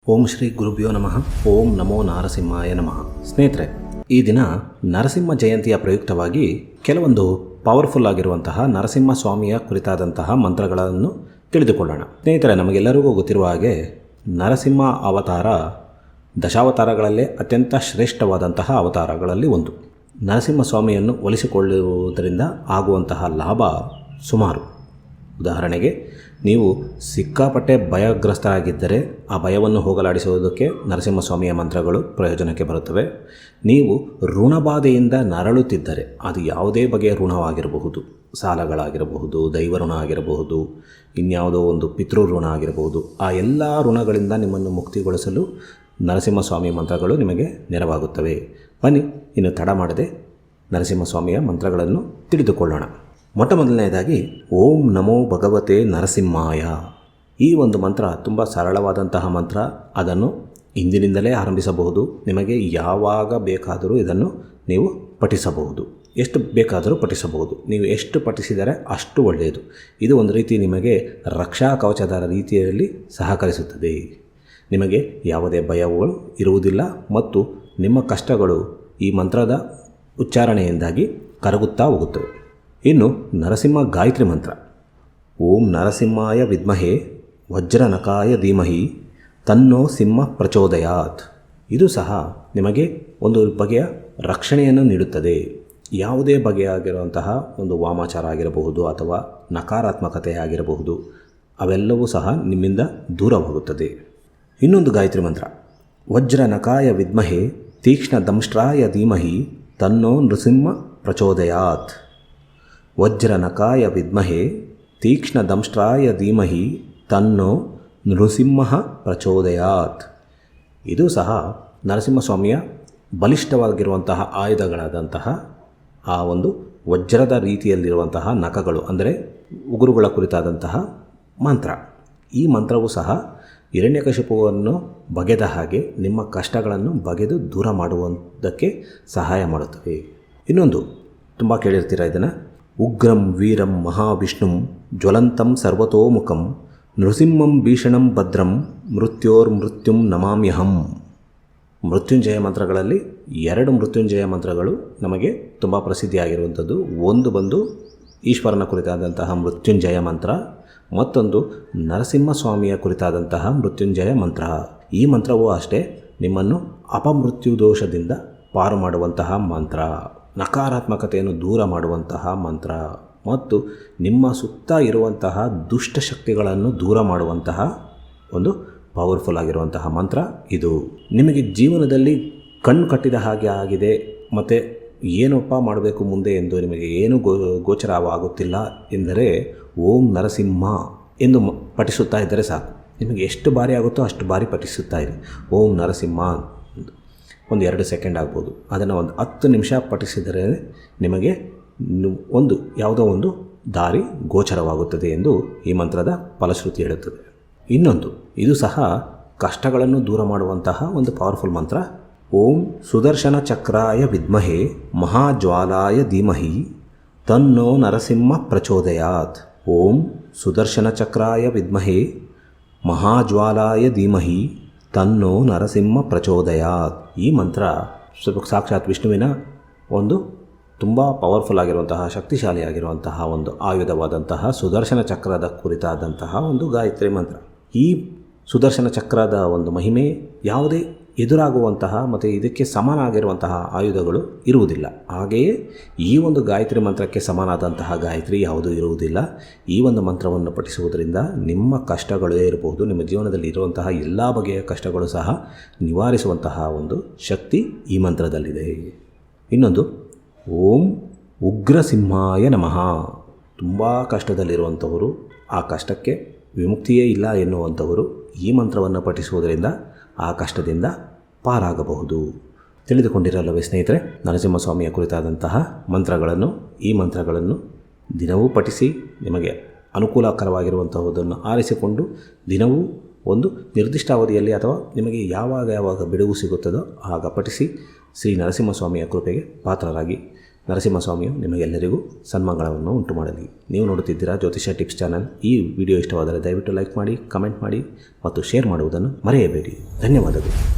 ಓಂ ಶ್ರೀ ಗುರುಭ್ಯೋ ನಮಃ. ಓಂ ನಮೋ ನಾರಸಿಂಹಾಯ ನಮಃ. ಸ್ನೇಹಿತರೆ, ಈ ದಿನ ನರಸಿಂಹ ಜಯಂತಿಯ ಪ್ರಯುಕ್ತವಾಗಿ ಕೆಲವೊಂದು ಪವರ್ಫುಲ್ ಆಗಿರುವಂತಹ ನರಸಿಂಹ ಸ್ವಾಮಿಯ ಕುರಿತಾದಂತಹ ಮಂತ್ರಗಳನ್ನು ತಿಳಿದುಕೊಳ್ಳೋಣ. ಸ್ನೇಹಿತರೆ, ನಮಗೆಲ್ಲರಿಗೂ ಗೊತ್ತಿರುವ ಹಾಗೆ ನರಸಿಂಹ ಅವತಾರ ದಶಾವತಾರಗಳಲ್ಲೇ ಅತ್ಯಂತ ಶ್ರೇಷ್ಠವಾದಂತಹ ಅವತಾರಗಳಲ್ಲಿ ಒಂದು. ನರಸಿಂಹ ಸ್ವಾಮಿಯನ್ನು ಒಲಿಸಿಕೊಳ್ಳುವುದರಿಂದ ಆಗುವಂತಹ ಲಾಭ ಸುಮಾರು. ಉದಾಹರಣೆಗೆ, ನೀವು ಸಿಕ್ಕಾಪಟ್ಟೆ ಭಯಗ್ರಸ್ತರಾಗಿದ್ದರೆ ಆ ಭಯವನ್ನು ಹೋಗಲಾಡಿಸುವುದಕ್ಕೆ ನರಸಿಂಹಸ್ವಾಮಿಯ ಮಂತ್ರಗಳು ಪ್ರಯೋಜನಕ್ಕೆ ಬರುತ್ತವೆ. ನೀವು ಋಣಬಾಧೆಯಿಂದ ನರಳುತ್ತಿದ್ದರೆ, ಅದು ಯಾವುದೇ ಬಗೆಯ ಋಣವಾಗಿರಬಹುದು, ಸಾಲಗಳಾಗಿರಬಹುದು, ದೈವ ಋಣ ಆಗಿರಬಹುದು, ಇನ್ಯಾವುದೋ ಒಂದು ಪಿತೃ ಋಣ ಆಗಿರಬಹುದು, ಆ ಎಲ್ಲ ಋಣಗಳಿಂದ ನಿಮ್ಮನ್ನು ಮುಕ್ತಿಗೊಳಿಸಲು ನರಸಿಂಹಸ್ವಾಮಿಯ ಮಂತ್ರಗಳು ನಿಮಗೆ ನೆರವಾಗುತ್ತವೆ. ಬನ್ನಿ, ಇನ್ನು ತಡ ಮಾಡದೆ ನರಸಿಂಹಸ್ವಾಮಿಯ ಮಂತ್ರಗಳನ್ನು ತಿಳಿದುಕೊಳ್ಳೋಣ. ಮೊದಲನೆಯದಾಗಿ ಓಂ ನಮೋ ಭಗವತೆ ನರಸಿಂಹಾಯ. ಈ ಒಂದು ಮಂತ್ರ ತುಂಬ ಸರಳವಾದಂತಹ ಮಂತ್ರ. ಅದನ್ನು ಇಂದಿನಿಂದಲೇ ಆರಂಭಿಸಬಹುದು. ನಿಮಗೆ ಯಾವಾಗ ಬೇಕಾದರೂ ಇದನ್ನು ನೀವು ಪಠಿಸಬಹುದು, ಎಷ್ಟು ಬೇಕಾದರೂ ಪಠಿಸಬಹುದು. ನೀವು ಎಷ್ಟು ಪಠಿಸಿದರೆ ಅಷ್ಟು ಒಳ್ಳೆಯದು. ಇದು ಒಂದು ರೀತಿ ನಿಮಗೆ ರಕ್ಷಾ ಕವಚದ ರೀತಿಯಲ್ಲಿ ಸಹಕರಿಸುತ್ತದೆ. ನಿಮಗೆ ಯಾವುದೇ ಭಯಗಳು ಇರುವುದಿಲ್ಲ ಮತ್ತು ನಿಮ್ಮ ಕಷ್ಟಗಳು ಈ ಮಂತ್ರದ ಉಚ್ಚಾರಣೆಯಿಂದಾಗಿ ಕರಗುತ್ತಾ ಹೋಗುತ್ತವೆ. ಇನ್ನು ನರಸಿಂಹ ಗಾಯತ್ರಿ ಮಂತ್ರ. ಓಂ ನರಸಿಂಹಾಯ ವಿದ್ಮಹೇ ವಜ್ರನಕಾಯ ಧೀಮಹಿ ತನ್ನೋ ಸಿಂಹ ಪ್ರಚೋದಯಾತ್. ಇದು ಸಹ ನಿಮಗೆ ಒಂದು ಬಗೆಯ ರಕ್ಷಣೆಯನ್ನು ನೀಡುತ್ತದೆ. ಯಾವುದೇ ಬಗೆಯಾಗಿರುವಂತಹ ಒಂದು ವಾಮಾಚಾರ ಆಗಿರಬಹುದು ಅಥವಾ ನಕಾರಾತ್ಮಕತೆ ಆಗಿರಬಹುದು, ಅವೆಲ್ಲವೂ ಸಹ ನಿಮ್ಮಿಂದ ದೂರವಾಗುತ್ತದೆ. ಇನ್ನೊಂದು ಗಾಯತ್ರಿ ಮಂತ್ರ. ವಜ್ರನಕಾಯ ವಿದ್ಮಹೇ ತೀಕ್ಷ್ಣ ದಂಷ್ಟ್ರಾಯ ಧೀಮಹಿ ತನ್ನೋ ನೃಸಿಂಹ ಪ್ರಚೋದಯಾತ್. ವಜ್ರನಕಾಯ ವಿದ್ಮಹೇ ತೀಕ್ಷ್ಣ ದಂಷ್ಟ್ರಾಯ ಧೀಮಹಿ ತನ್ನೋ ನೃಸಿಂಹ ಪ್ರಚೋದಯಾತ್. ಇದು ಸಹ ನರಸಿಂಹಸ್ವಾಮಿಯ ಬಲಿಷ್ಠವಾಗಿರುವಂತಹ ಆಯುಧಗಳಾದಂತಹ ಆ ಒಂದು ವಜ್ರದ ರೀತಿಯಲ್ಲಿರುವಂತಹ ನಖಗಳು, ಅಂದರೆ ಉಗುರುಗಳ ಕುರಿತಾದಂತಹ ಮಂತ್ರ. ಈ ಮಂತ್ರವು ಸಹ ಹಿರಣ್ಯಕಶಿಪುವನ್ನು ಬಗೆದ ಹಾಗೆ ನಿಮ್ಮ ಕಷ್ಟಗಳನ್ನು ಬಗೆದು ದೂರ ಮಾಡುವುದಕ್ಕೆ ಸಹಾಯ ಮಾಡುತ್ತವೆ. ಇನ್ನೊಂದು ತುಂಬ ಕೇಳಿರ್ತೀರ ಇದನ್ನು. ಉಗ್ರಂ ವೀರಂ ಮಹಾವಿಷ್ಣುಂ ಜ್ವಲಂತಂ ಸರ್ವತೋಮುಖಂ ನೃಸಿಂಹಂ ಭೀಷಣಂ ಭದ್ರಂ ಮೃತ್ಯೋರ್ಮೃತ್ಯುಂ ನಮಾಮ್ಯಹಂ. ಮೃತ್ಯುಂಜಯ ಮಂತ್ರಗಳಲ್ಲಿ ಎರಡು ಮೃತ್ಯುಂಜಯ ಮಂತ್ರಗಳು ನಮಗೆ ತುಂಬ ಪ್ರಸಿದ್ಧಿಯಾಗಿರುವಂಥದ್ದು. ಒಂದು ಬಂದು ಈಶ್ವರನ ಕುರಿತಾದಂತಹ ಮೃತ್ಯುಂಜಯ ಮಂತ್ರ, ಮತ್ತೊಂದು ನರಸಿಂಹಸ್ವಾಮಿಯ ಕುರಿತಾದಂತಹ ಮೃತ್ಯುಂಜಯ ಮಂತ್ರ. ಈ ಮಂತ್ರವೂ ಅಷ್ಟೇ ನಿಮ್ಮನ್ನು ಅಪಮೃತ್ಯು ದೋಷದಿಂದ ಪಾರು ಮಾಡುವಂತಹ ಮಂತ್ರ, ನಕಾರಾತ್ಮಕತೆಯನ್ನು ದೂರ ಮಾಡುವಂತಹ ಮಂತ್ರ ಮತ್ತು ನಿಮ್ಮ ಸುತ್ತ ಇರುವಂತಹ ದುಷ್ಟಶಕ್ತಿಗಳನ್ನು ದೂರ ಮಾಡುವಂತಹ ಒಂದು ಪವರ್ಫುಲ್ ಆಗಿರುವಂತಹ ಮಂತ್ರ ಇದು. ನಿಮಗೆ ಜೀವನದಲ್ಲಿ ಕಣ್ಣು ಕಟ್ಟಿದ ಹಾಗೆ ಆಗಿದೆ ಮತ್ತು ಏನಪ್ಪ ಮಾಡಬೇಕು ಮುಂದೆ ಎಂದು ನಿಮಗೆ ಏನು ಗೋಚರವಾಗುತ್ತಿಲ್ಲ ಎಂದರೆ ಓಂ ನರಸಿಂಹ ಎಂದು ಪಠಿಸುತ್ತಾ ಇದ್ದರೆ ಸಾಕು. ನಿಮಗೆ ಎಷ್ಟು ಬಾರಿ ಆಗುತ್ತೋ ಅಷ್ಟು ಬಾರಿ ಪಠಿಸುತ್ತಾ ಇರಿ. ಓಂ ನರಸಿಂಹ ಒಂದು 2 ಸೆಕೆಂಡ್ ಆಗ್ಬೋದು. ಅದನ್ನು ಒಂದು 10 ನಿಮಿಷ ಪಠಿಸಿದರೆ ನಿಮಗೆ ಒಂದು ಯಾವುದೋ ಒಂದು ದಾರಿ ಗೋಚರವಾಗುತ್ತದೆ ಎಂದು ಈ ಮಂತ್ರದ ಫಲಶ್ರುತಿ ಹೇಳುತ್ತದೆ. ಇನ್ನೊಂದು, ಇದು ಸಹ ಕಷ್ಟಗಳನ್ನು ದೂರ ಮಾಡುವಂತಹ ಒಂದು ಪವರ್ಫುಲ್ ಮಂತ್ರ. ಓಂ ಸುದರ್ಶನ ಚಕ್ರಾಯ ವಿದ್ಮಹೇ ಮಹಾಜ್ವಾಲಾಯ ಧೀಮಹಿ ತನ್ನೋ ನರಸಿಂಹ ಪ್ರಚೋದಯಾತ್. ಓಂ ಸುದರ್ಶನ ಚಕ್ರಾಯ ವಿದ್ಮಹೇ ಮಹಾಜ್ವಾಲಾಯ ಧೀಮಹಿ ತನ್ನೋ ನರಸಿಂಹ ಪ್ರಚೋದಯಾತ್. ಈ ಮಂತ್ರ ಸಾಕ್ಷಾತ್ ವಿಷ್ಣುವಿನ ಒಂದು ತುಂಬ ಪವರ್ಫುಲ್ ಆಗಿರುವಂತಹ, ಶಕ್ತಿಶಾಲಿಯಾಗಿರುವಂತಹ ಒಂದು ಆಯುಧವಾದಂತಹ ಸುದರ್ಶನ ಚಕ್ರದ ಕುರಿತಾದಂತಹ ಒಂದು ಗಾಯತ್ರಿ ಮಂತ್ರ. ಈ ಸುದರ್ಶನ ಚಕ್ರದ ಒಂದು ಮಹಿಮೆ ಯಾವುದೇ ಎದುರಾಗುವಂತಹ ಮತ್ತು ಇದಕ್ಕೆ ಸಮನಾಗಿರುವಂತಹ ಆಯುಧಗಳು ಇರುವುದಿಲ್ಲ. ಹಾಗೆಯೇ ಈ ಒಂದು ಗಾಯತ್ರಿ ಮಂತ್ರಕ್ಕೆ ಸಮನಾದಂತಹ ಗಾಯತ್ರಿ ಯಾವುದೂ ಇರುವುದಿಲ್ಲ. ಈ ಒಂದು ಮಂತ್ರವನ್ನು ಪಠಿಸುವುದರಿಂದ ನಿಮ್ಮ ಕಷ್ಟಗಳೇ ಇರಬಹುದು, ನಿಮ್ಮ ಜೀವನದಲ್ಲಿ ಇರುವಂತಹ ಎಲ್ಲ ಬಗೆಯ ಕಷ್ಟಗಳು ಸಹ ನಿವಾರಿಸುವಂತಹ ಒಂದು ಶಕ್ತಿ ಈ ಮಂತ್ರದಲ್ಲಿದೆ. ಇನ್ನೊಂದು, ಓಂ ಉಗ್ರಸಿಂಹಾಯ ನಮಃ. ತುಂಬ ಕಷ್ಟದಲ್ಲಿರುವಂಥವರು, ಆ ಕಷ್ಟಕ್ಕೆ ವಿಮುಕ್ತಿಯೇ ಇಲ್ಲ ಎನ್ನುವಂಥವರು ಈ ಮಂತ್ರವನ್ನು ಪಠಿಸುವುದರಿಂದ ಆ ಕಷ್ಟದಿಂದ ಪಾರಾಗಬಹುದು. ತಿಳಿದುಕೊಂಡಿರಲ್ಲವೇ ಸ್ನೇಹಿತರೆ, ನರಸಿಂಹಸ್ವಾಮಿಯ ಕುರಿತಾದಂತಹ ಮಂತ್ರಗಳನ್ನು, ಈ ಮಂತ್ರಗಳನ್ನು ದಿನವೂ ಪಠಿಸಿ. ನಿಮಗೆ ಅನುಕೂಲಕರವಾಗಿರುವಂತಹದನ್ನು ಆರಿಸಿಕೊಂಡು ದಿನವೂ ಒಂದು ನಿರ್ದಿಷ್ಟ ಅವಧಿಯಲ್ಲಿ ಅಥವಾ ನಿಮಗೆ ಯಾವಾಗ ಬಿಡುವು ಸಿಗುತ್ತದೋ ಆಗ ಪಠಿಸಿ ಶ್ರೀ ನರಸಿಂಹಸ್ವಾಮಿಯ ಕೃಪೆಗೆ ಪಾತ್ರರಾಗಿ. ನರಸಿಂಹಸ್ವಾಮಿಯು ನಿಮಗೆಲ್ಲರಿಗೂ ಸನ್ಮಂಗಳವನ್ನು ಉಂಟು ಮಾಡಲಿ. ನೀವು ನೋಡುತ್ತಿದ್ದೀರಾ ಜ್ಯೋತಿಷ್ಯ ಟಿಪ್ಸ್ ಚಾನಲ್. ಈ ವಿಡಿಯೋ ಇಷ್ಟವಾದರೆ ದಯವಿಟ್ಟು ಲೈಕ್ ಮಾಡಿ, ಕಮೆಂಟ್ ಮಾಡಿ ಮತ್ತು ಶೇರ್ ಮಾಡುವುದನ್ನು ಮರೆಯಬೇಡಿ. ಧನ್ಯವಾದಗಳು.